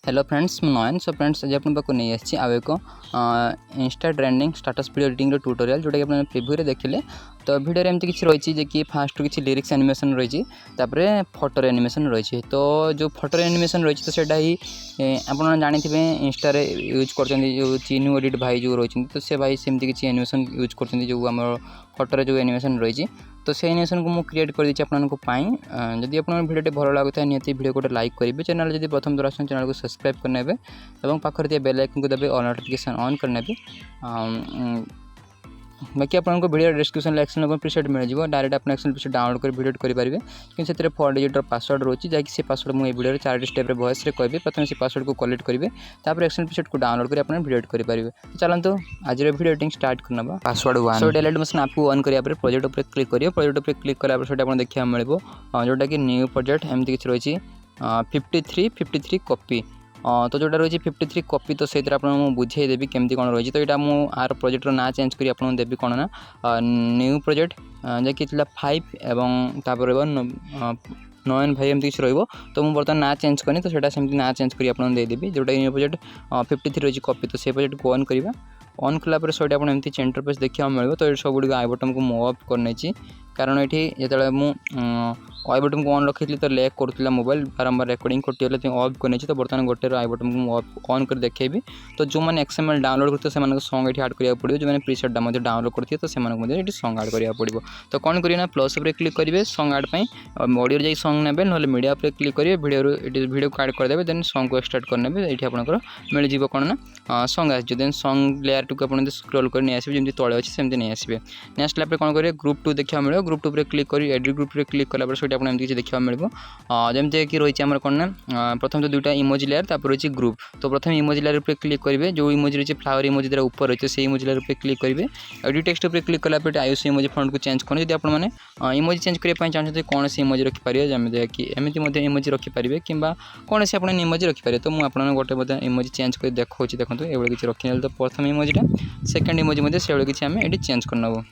Hello friends मु नयन। So friends आज अपन पाक नहीं आसी आउ एक Insta trending status video editing tutorial जोटा कि आप प्रीव्यू देखिले। तो वीडियो रे एमती किसी रही है कि फास्ट किसी लिरिक्स एनिमेशन रही फोटो एनिमेशन रही। तो जो फोटो एनिमेशन रही तो सेटा ही आप जानी इंस्टा यूज कर जो चिन्हू एडिट भाई जो रही तो से भाई सेमती किसी एनिमेशन यूज कर जो आम फोटो जो एनिमेशन रही तो से एनिमेशन को मुझे क्रिएट कर देती जदि आप वीडियो भल लगुता है निहती वीडियो को लाइक करेंगे। चैनल जब प्रथम दर आसान चैनल को सब्सक्राइब करने और पाखे बेल आइकन को देवे और नोटिफिकेशन ऑन करने। बाकी आपको वीडियो डिस्क्रिप्शन एक्शन प्रीसेट मिल जाए डायरेक्ट आप एक्शन प्रीसेट डाउनलोड कर वीडियो करेंगे कि 4 डिजिट पासवर्ड रोचे जैसे से पासवर्ड मुझे वीडियो 4 स्टेप वॉइस कहि प्रथम से पासवर्ड को कलेक्ट करेंगे तापर एक्शन प्रीसेट को डाउनलोड कर वीडियो करेंगे। तो चलते आज वीडियो एडिटिंग स्टार्ट करना पासवर्ड 1 सो डेलीट मोशन आपको ऑन करिया प्रोजेक्ट उपर क्लिक करियो। प्रोजेक्ट उपर क्लिक कला देखा मिल जोटा कि न्यू प्रोजेक्ट एमती किसी रही 53 कॉपी। तो जोटा रही 53 कॉपी तो से बुझेदेवी केमती कौन रही। तो यहाँ मुझे आर प्रोजेक्टर ना चेंज कर आपको देवी कौन ना न्यू प्रोजेक्ट जैकि 5 एवं तापर नयन भाई एमती किसी रही। तो मुझे बर्तमान ना चेंज करनी तो सेटा सेमती ना चेंज कर आपको देदेवी जोटा न्यू प्रोजेक्ट 53 रही कॉपी। तो से प्रोजेक्ट को ऑन करवा ऑन कलापर सो आप एमती सेंटर पेज देखा मिले। तो ये सब गुड़ आई बटन को मूव अप करनी कारण ये जो आई बटन को ऑन रखी तो लैग करूला मोबाइल बारंबार रिकॉर्डिंग कटिगले ऑफ करनी। तो बर्तमान गोटे आई बटन को ऑन कर देखेबी। तो जो मैंने XML डाउनलोड करते हैं सॉन्ग ये आड करा पड़ो जो मैंने प्रीसेट डाउनलोड करते तो से सॉन्ग आड करा पड़ो। तो कौन करेंगे प्लस उपर क्लिक करेंगे सॉन्ग आड ऑडियो जाए सॉन्ग ने ना मीडिया पर क्लिक करेंगे वीडियो को आड करदे देन सॉन्ग को स्टार्ट करने ये आपंकर मिल जाए कौन ना song as then song layer two को स्क्रॉल कर नहीं आसवे जमी तले अच्छे सेमती नहीं आसवे। नेक्स्ट लाइफ कौन करेंगे ग्रुप 2 देखा मिले ग्रुप 2 पर क्लिक कर एडिट ग्रुप पर क्लिक कला आपको एमती देखा मिले जमती कि रही है कौन ना प्रथम तो दुईटा इमोजी लेयर तापर रही ग्रुप। तो प्रथम इमोजी लेयर पर क्लिक करेंगे जो इमोजी रही फ्लावर इमोजी द्वारा ऊपर रही है इमोजी लेयर पर क्लिक करेंगे। एडिट टेक्स्ट पर क्लिक कला आयुष इमोजी फॉन्ट को चेंज करनी जब आपने इमोजी चेंज करने चाहते कौन से इमोजी रखिपारे जमी कि एमती इमोजी रखिपारे कि कौन से आप इमोजी रखिपारे। तो मुझे गोटे इमोजी चेंज कर देखा देखो ये किसी रखी। तो प्रथम इमोजीटा सेकेंड इमोजी से किसी आम ये चेंज करनब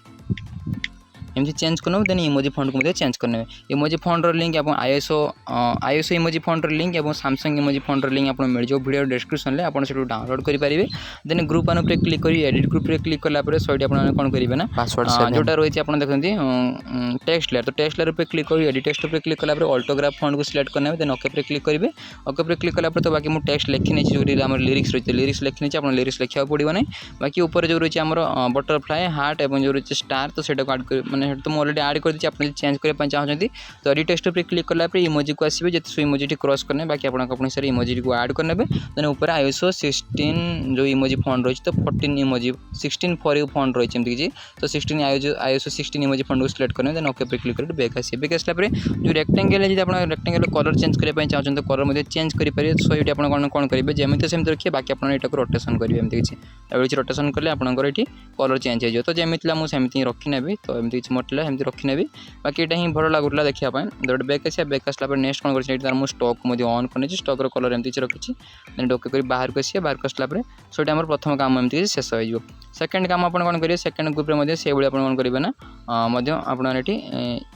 एमती चेंज करने देन इमोजी फॉन्ट को चेंज करने। इमोजी फॉन्ट लिंक आप आईएसओ इमोजी फॉन्ट लिंक और सैमसंग इमोजी फॉन्ट लिंक आपको मिल जाए वीडियो डिस्क्रिप्शन में आप डाउनलोड करेंगे। देन ग्रुप वन पर क्लिक कर एडिट ग्रुप पर क्लिक कलापर सो आप कौन करेंगे ना पासवर्ड जोटा रही है देखते टेक्स्ट लेयर। तो टेक्स्ट लेयर पर क्लिक कर एडिट टेक्स्ट पर क्लिक कलापर ऑटोग्राफ फॉन्ट को सिलेक्ट करने देन ओके पर क्लिक करेंगे। ओके पर क्लिक कलापर तो बाकी मुझे टेक्स्ट लिखी नहीं जो लिरिक्स रही है लिरिक्स लिखी नहीं लिरिक्स लिखा पड़ो ना बाकी ऊपर जो रही है बटरफ्लाई हार्ट और जो रही है स्टार तो सेटा मैंने तो मुझे ऑलरेडी ऐड कर दी आप चेंज करने चाहते तो एडिट टेक्स्ट पर क्लिक कलापर इमोजी को आसवे जो सो इमोजी क्रॉस करने बाकी आप अपने सारे इमोजी को ऐड करने देन ऊपर आईएसओ 16 जो इमोजी फॉन्ट रही तो 14 इमोजी 16 फॉर यू फॉन्ट रही है तो 16 आईएसओ 16 इमोजी फॉन्ट को सिलेक्ट करने देन ओके पर क्लिक कर बैक आसे बैक आसला जो रेक्टेंगल है आप रेक्टेंगल कलर चेंज करने चाहते तो कलर चेंज करेंगे। सो ये कौन करेंगे जमी सेमती रखिए बाकी आप रोटेशन करेंगे एमती किसी रोटेशन कले आपंकर ये कलर चेंज हो। तो जमी मुझे रखी ने तो एमती किसी मोटला एमती रखी ने बाकी ये हिं भल लगुला देखा तो बैक आसा बैक आसला नेक्स्ट कौन कर मुझे स्टॉक मुझे ऑन करनी स्टॉक कलर एमती रखी देन ओके कर बाहर को आसिए बाहर को आसला सो ये प्रथम काम एमती शेष हो। सेकेंड काम आप कौन करेंगे सेकेंड ग्रुप में से कौन करेंगे ना आपड़ी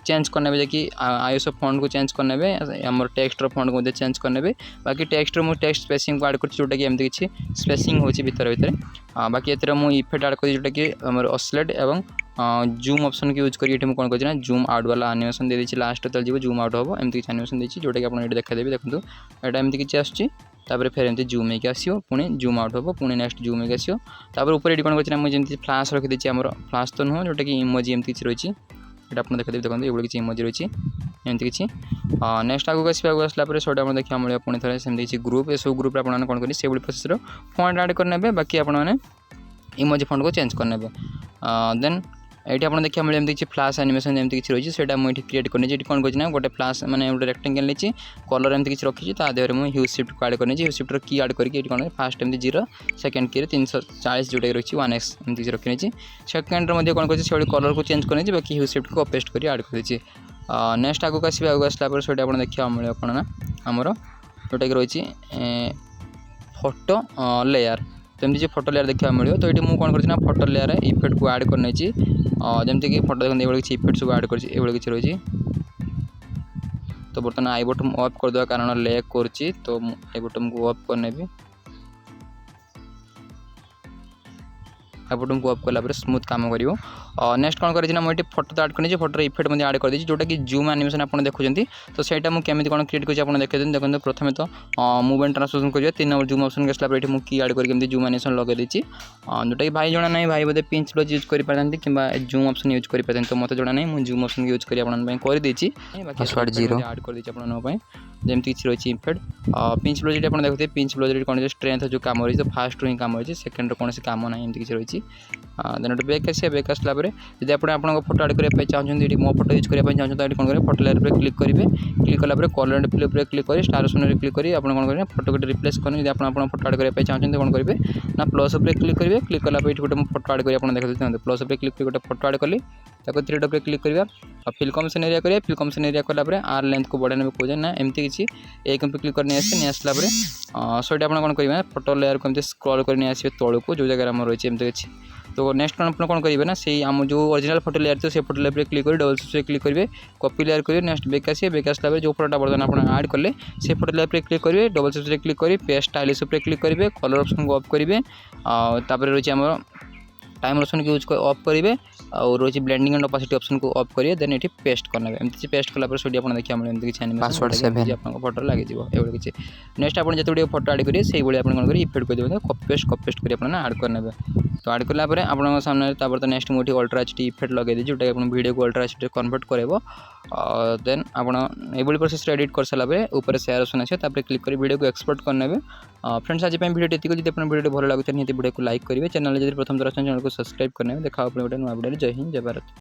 चेंज करने कि आईएसओ फॉन्ट को चेंज करने आम टेक्स्ट फॉन्ट को चेंज करने बाकी टेक्स्ट मुझे टेक्स्ट स्पेसिंग को आड कर जोटा कि एमती किसी स्पेसिंग हो भितर बाकी ये मुझे इफेक्ट आड कर जोटा कि ऑसिलेट एवं जूम ऑप्शन को यूज करें कौन कर जूम आउट वाला एनिमेशन दे दी लास्ट तक जीव जूम आउट हम एमती किसी एनिमेशन देती जोटा कि आप देखादेवी देखो यहाँ एमती किसी आसपर फिर एमती जूम होकर आसो पुणी जूम आउट हम पुणी नेक्स्ट जूम होकर आसो तापर ऊपर ये कौन कर मुझे फ्लाश रखीदी आम फ्लाश तो नुह जोटा कि इमोजी एमती किसी रही है आप देखादेवी देखो ये किसी इमोजी रही एमती किसी नेक्स्ट आगे आसला सो देखा मिले पुणी थे सेमती किसी ग्रुप ये सब ग्रुप आप कौन करेंगे से प्रोसेसर फॉन्ट ऐड करने बाकी आपने इमोजी फॉन्ट को चेंज करने देन ये आप देखा मिले एमती फ्लाश एनिमेशन एमती किसी रही है मुझे क्रिएट करनी कौन कर गोटे फ्लाश मैंने गोटे रेक्टेंगल नहीं कलर एमती किसी रखी देहर मुझे ह्यूज शिफ्ट को ऐड करनी ह्यूज शिफ्टर की ऐड करके कौन फास्ट एमती 0 सेकेंड की 340 जोटा रही 1x एमती किसी रखी सेकेंड कौन कर कलर को चेंज करनी बाकी ह्यूज शिफ्ट को पेस्ट कर ऐड कर नेक्स्ट आगे आसला सो आप देखा मिले कौन ना आमर जोटा कि रही फोटो लेयर तो एमती फोटो लेयर देखा मिले। तो ये मुझे कौन कर फोटो लेयर इफेक्ट को ऐड करनी जमीक फोटो देखते ये किसी इफेक्ट सब ऐड कर किसी रही तो बर्तमान आई बटन ऑफ करदे कारण लैग करछि तो आई बटन को ऑफ करनेबी आई बटन को ऑफ कला स्मूथ काम करिवो। नेक्स्ट कौन करेछि ना मुझे फोटो तो आड करनी फोटो इफेक्ट मुझे आड कर देछि जोटा कि जूम एनिमेशन आपन देखुछंती तो सेटा मु केमिति कोन क्रिएट करछि आपन देखैछन देखन प्रथमे तो मूव एंड ट्रांसलेशन करियो 3 नंबर जूम ऑप्शन के स्लैब एठी मु की आड कर केमिति जूम एनिमेशन लगे देछि जोटा कि भाई जणा नै भाई बोधे पिंच ब्रश यूज करि पारंती किबा जूम ऑप्शन यूज करि पारंती तो मते जणा नै मु जूम ऑप्शन यूज करि आपन पय कर देछि पासवर्ड 0 आड कर देछि आपन पय जेमति कि रहिछि इफेक्ट पिंच ब्रश आपन देखते पिंच ब्रश कोन स्ट्रेंथ जो काम रहिछि तो फास्ट रो काम रहिछि सेकंड रो कोनसी काम नै एमति कि रहिछि देन बैक आसे बैक आसला परे यदि आपन फोटो आड करिया चाहते मो फोटो यूज करिया चाहते कौन करेंगे फोटो लेयर पर क्लिक करेंगे क्लिक कला कलर एंड फिल पर क्लिक कर स्टार ऑप्शन क्लिक करेंगे आप कौन करेंगे फोटो को रिप्लेस करेंगे आप फोटो आड करिया चाहते कौन करेंगे ना प्लस पर क्लिक करेंगे क्लिक कला गोटे फोटो आड कर देखते प्लस पर क्लिक कर गोटे फोटो आड कली थ्री डॉट पर क्लिक करवा और फिल कमिशन एरिया करिया फिल कमिशन एरिया कला आर लेंथ को बढ़ाने में कहे ना एमती किसी एक पे क्लिक करने आसे नहीं आसला सो आप कौन करेंगे फोटो लेयर को एमती स्क्रॉल करने आसवे तौल को जो जगह आम रही एमती किसी तो नेक्स्ट आप कौन करेंगे ना से आम जो ओरिजिनल फोटो लेयर थे से फोटो लेयर पर क्लिक कर डबल स्विच क्लिक करेंगे कॉपी लेयर करेंगे नेक्स्ट बैक आसे बैक आसला जो फोटोटा बर्तमान आप आड कले से फोटो लेयर पर क्लिक करेंगे डबल स्विच क्लिक करेंगे पेस्ट स्टाइलिश पर क्लिक करेंगे कलर ऑप्शन को ऑफ करेंगे रही आम टाइम ऑप्शन को यूज ऑफ करेंगे और रोज ब्लेंडिंग एंड ओपासिटी ऑप्शन को ऑफ करिए देन एठी पेस्ट करना एमती पेस्ट कला पर सोडी आपन देखिया मिले एमती किछ एनिमेशन पासवर्ड 7 आपन फोटो लागि जिवो एवढे किछ नेक्स्ट आपन जते वीडियो फोटो ऐड करिए सेही बळी आपन कोन करिए इफेक्ट कर देबे कॉपी पेस्ट करिए आपन ऐड करनेबे तो ऐड करला परे आपन सामने तापर तो नेक्स्ट मोठी अल्ट्रा एचडी इफेक्ट लगे दे जोटा आपन वीडियो को अल्ट्रा एचडी कन्वर्ट करेबो देन आपन एबोली प्रोसेस एडिट कर सला परे ऊपर शेयर ऑप्शन আছে तापर क्लिक करी वीडियो को एक्सपोर्ट करनेबे फ्रेंड्स आज पे वीडियो एतिको जदि आपन वीडियो भलो लागुते निति वीडियो को लाइक करिवे चैनल जदि प्रथम दर्शन चैनल को सब्सक्राइब करनेबे देखा आपन वीडियो नुवा वीडियो जय हिंद जय भारत।